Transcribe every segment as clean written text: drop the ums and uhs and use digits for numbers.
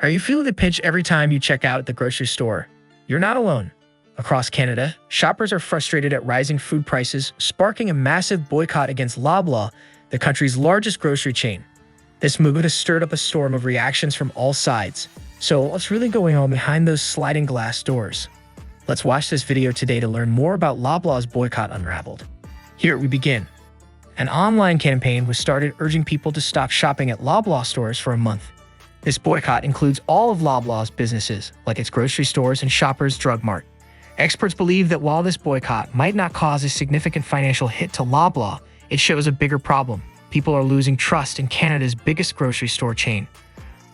Are you feeling the pinch every time you check out at the grocery store? You're not alone. Across Canada, shoppers are frustrated at rising food prices, sparking a massive boycott against Loblaw, the country's largest grocery chain. This move has stirred up a storm of reactions from all sides. So what's really going on behind those sliding glass doors? Let's watch this video today to learn more about Loblaw's boycott unraveled. Here we begin. An online campaign was started urging people to stop shopping at Loblaw stores for a month. This boycott includes all of Loblaw's businesses, like its grocery stores and Shoppers Drug Mart. Experts believe that while this boycott might not cause a significant financial hit to Loblaw, it shows a bigger problem. People are losing trust in Canada's biggest grocery store chain.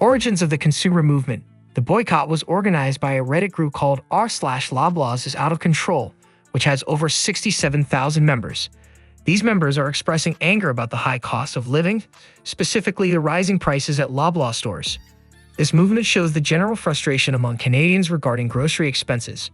Origins of the consumer movement. The boycott was organized by a Reddit group called r/Loblaws is out of control, which has over 67,000 members. These members are expressing anger about the high cost of living, specifically the rising prices at Loblaw stores. This movement shows the general frustration among Canadians regarding grocery expenses.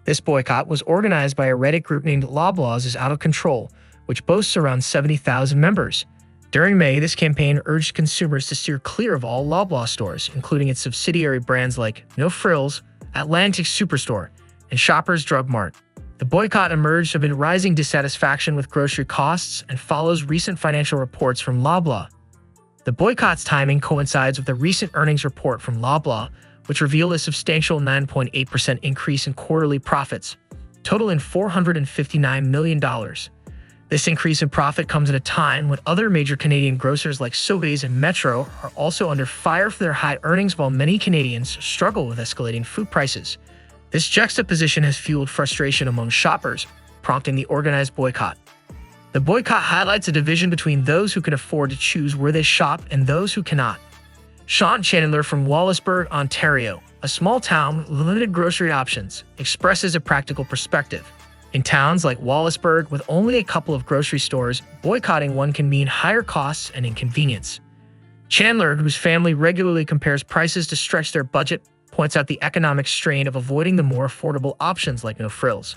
This boycott was organized by a Reddit group named Loblaws is out of control, which boasts around 70,000 members. During May, this campaign urged consumers to steer clear of all Loblaw stores, including its subsidiary brands like No Frills, Atlantic Superstore, and Shoppers Drug Mart. The boycott emerged amid rising dissatisfaction with grocery costs and follows recent financial reports from Loblaw. The boycott's timing coincides with a recent earnings report from Loblaw, which revealed a substantial 9.8% increase in quarterly profits, totaling $459 million. This increase in profit comes at a time when other major Canadian grocers like Sobeys and Metro are also under fire for their high earnings, while many Canadians struggle with escalating food prices. This juxtaposition has fueled frustration among shoppers, prompting the organized boycott. The boycott highlights a division between those who can afford to choose where they shop and those who cannot. Sean Chandler from Wallaceburg, Ontario, a small town with limited grocery options, expresses a practical perspective. In towns like Wallaceburg, with only a couple of grocery stores, boycotting one can mean higher costs and inconvenience. Chandler, whose family regularly compares prices to stretch their budget, points out the economic strain of avoiding the more affordable options like No Frills.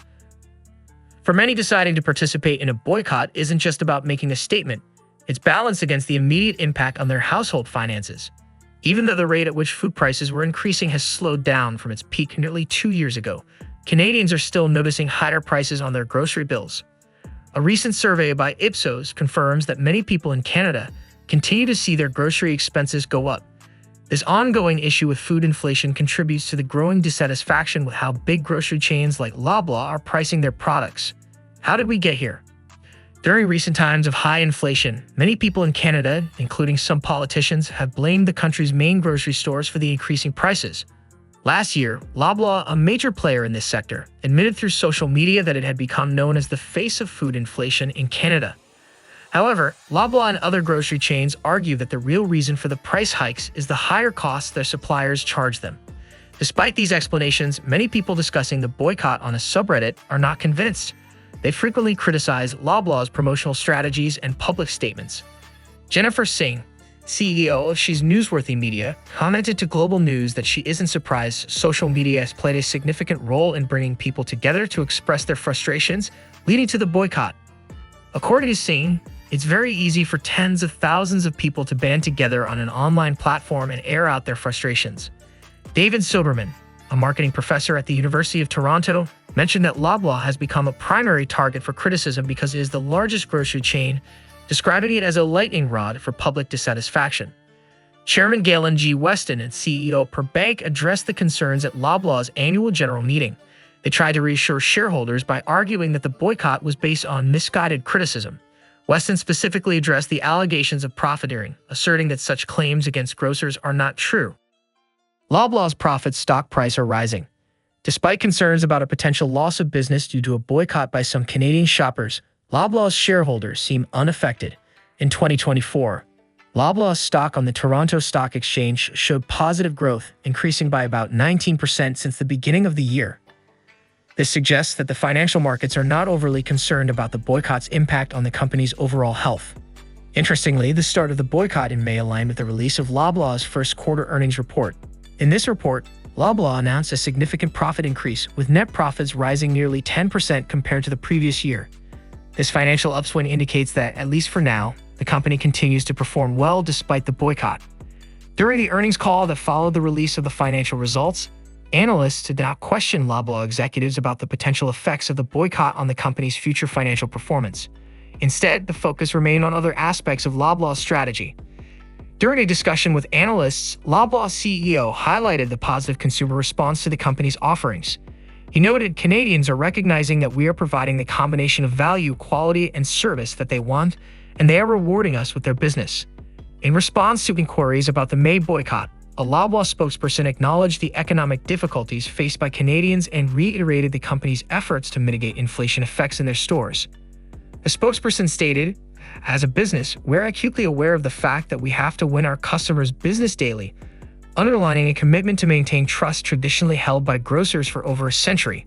For many, deciding to participate in a boycott isn't just about making a statement, it's balanced against the immediate impact on their household finances. Even though the rate at which food prices were increasing has slowed down from its peak nearly 2 years ago, Canadians are still noticing higher prices on their grocery bills. A recent survey by Ipsos confirms that many people in Canada continue to see their grocery expenses go up. This ongoing issue with food inflation contributes to the growing dissatisfaction with how big grocery chains like Loblaw are pricing their products. How did we get here? During recent times of high inflation, many people in Canada, including some politicians, have blamed the country's main grocery stores for the increasing prices. Last year, Loblaw, a major player in this sector, admitted through social media that it had become known as the face of food inflation in Canada. However, Loblaw and other grocery chains argue that the real reason for the price hikes is the higher costs their suppliers charge them. Despite these explanations, many people discussing the boycott on a subreddit are not convinced. They frequently criticize Loblaw's promotional strategies and public statements. Jennifer Singh, CEO of She's Newsworthy Media, commented to Global News that she isn't surprised social media has played a significant role in bringing people together to express their frustrations, leading to the boycott. According to Singh, it's very easy for tens of thousands of people to band together on an online platform and air out their frustrations. David Silberman, a marketing professor at the University of Toronto, mentioned that Loblaw has become a primary target for criticism because it is the largest grocery chain, describing it as a lightning rod for public dissatisfaction. Chairman Galen G. Weston and CEO Per Bank addressed the concerns at Loblaw's annual general meeting. They tried to reassure shareholders by arguing that the boycott was based on misguided criticism. Weston specifically addressed the allegations of profiteering, asserting that such claims against grocers are not true. Loblaw's profit stock price are rising. Despite concerns about a potential loss of business due to a boycott by some Canadian shoppers, Loblaw's shareholders seem unaffected. In 2024, Loblaw's stock on the Toronto Stock Exchange showed positive growth, increasing by about 19% since the beginning of the year. This suggests that the financial markets are not overly concerned about the boycott's impact on the company's overall health. Interestingly, the start of the boycott in May aligned with the release of Loblaw's first quarter earnings report. In this report, Loblaw announced a significant profit increase, with net profits rising nearly 10% compared to the previous year. This financial upswing indicates that, at least for now, the company continues to perform well despite the boycott. During the earnings call that followed the release of the financial results, analysts did not question Loblaw executives about the potential effects of the boycott on the company's future financial performance. Instead, the focus remained on other aspects of Loblaw's strategy. During a discussion with analysts, Loblaw's CEO highlighted the positive consumer response to the company's offerings. He noted Canadians are recognizing that we are providing the combination of value, quality, and service that they want, and they are rewarding us with their business. In response to inquiries about the May boycott, a Loblaw spokesperson acknowledged the economic difficulties faced by Canadians and reiterated the company's efforts to mitigate inflation effects in their stores. The spokesperson stated, "As a business, we're acutely aware of the fact that we have to win our customers' business daily," underlining a commitment to maintain trust traditionally held by grocers for over a century.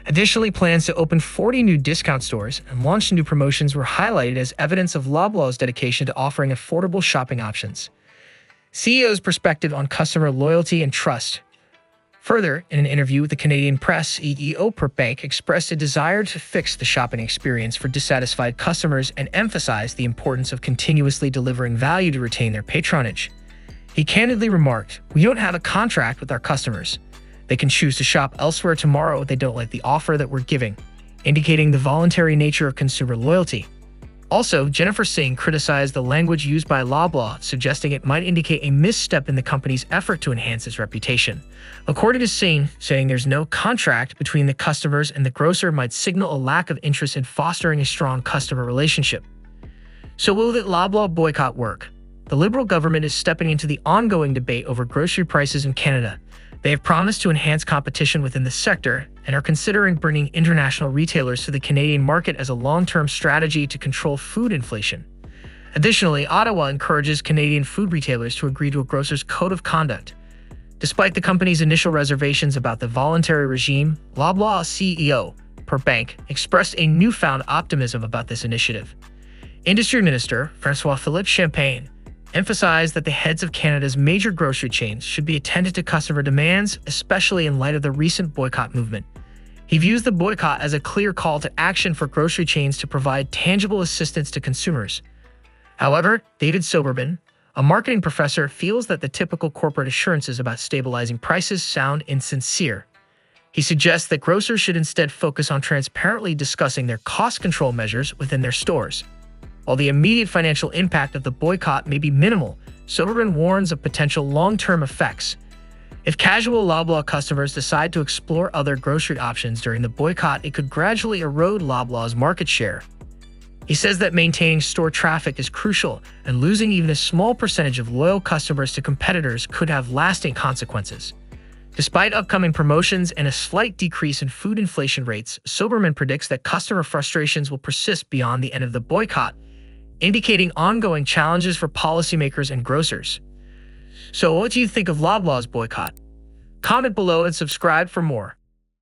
Additionally, plans to open 40 new discount stores and launch new promotions were highlighted as evidence of Loblaw's dedication to offering affordable shopping options. CEO's perspective on customer loyalty and trust. Further, in an interview with the Canadian Press, CEO FranÄ expressed a desire to fix the shopping experience for dissatisfied customers and emphasized the importance of continuously delivering value to retain their patronage. He candidly remarked, "We don't have a contract with our customers. They can choose to shop elsewhere tomorrow if they don't like the offer that we're giving," indicating the voluntary nature of consumer loyalty. Also, Jennifer Singh criticized the language used by Loblaw, suggesting it might indicate a misstep in the company's effort to enhance its reputation. According to Singh, saying there's no contract between the customers and the grocer might signal a lack of interest in fostering a strong customer relationship. So will the Loblaw boycott work? The Liberal government is stepping into the ongoing debate over grocery prices in Canada. They have promised to enhance competition within the sector and are considering bringing international retailers to the Canadian market as a long-term strategy to control food inflation. Additionally, Ottawa encourages Canadian food retailers to agree to a grocer's code of conduct. Despite the company's initial reservations about the voluntary regime, Loblaw CEO FranÄ expressed a newfound optimism about this initiative. Industry Minister FranÃ Champagne emphasized that the heads of Canada's major grocery chains should be attentive to customer demands, especially in light of the recent boycott movement. He views the boycott as a clear call to action for grocery chains to provide tangible assistance to consumers. However, David Soberman, a marketing professor, feels that the typical corporate assurances about stabilizing prices sound insincere. He suggests that grocers should instead focus on transparently discussing their cost control measures within their stores. While the immediate financial impact of the boycott may be minimal, Soberman warns of potential long-term effects. If casual Loblaw customers decide to explore other grocery options during the boycott, it could gradually erode Loblaw's market share. He says that maintaining store traffic is crucial, and losing even a small percentage of loyal customers to competitors could have lasting consequences. Despite upcoming promotions and a slight decrease in food inflation rates, Soberman predicts that customer frustrations will persist beyond the end of the boycott, indicating ongoing challenges for policymakers and grocers. So what do you think of Loblaw's boycott? Comment below and subscribe for more.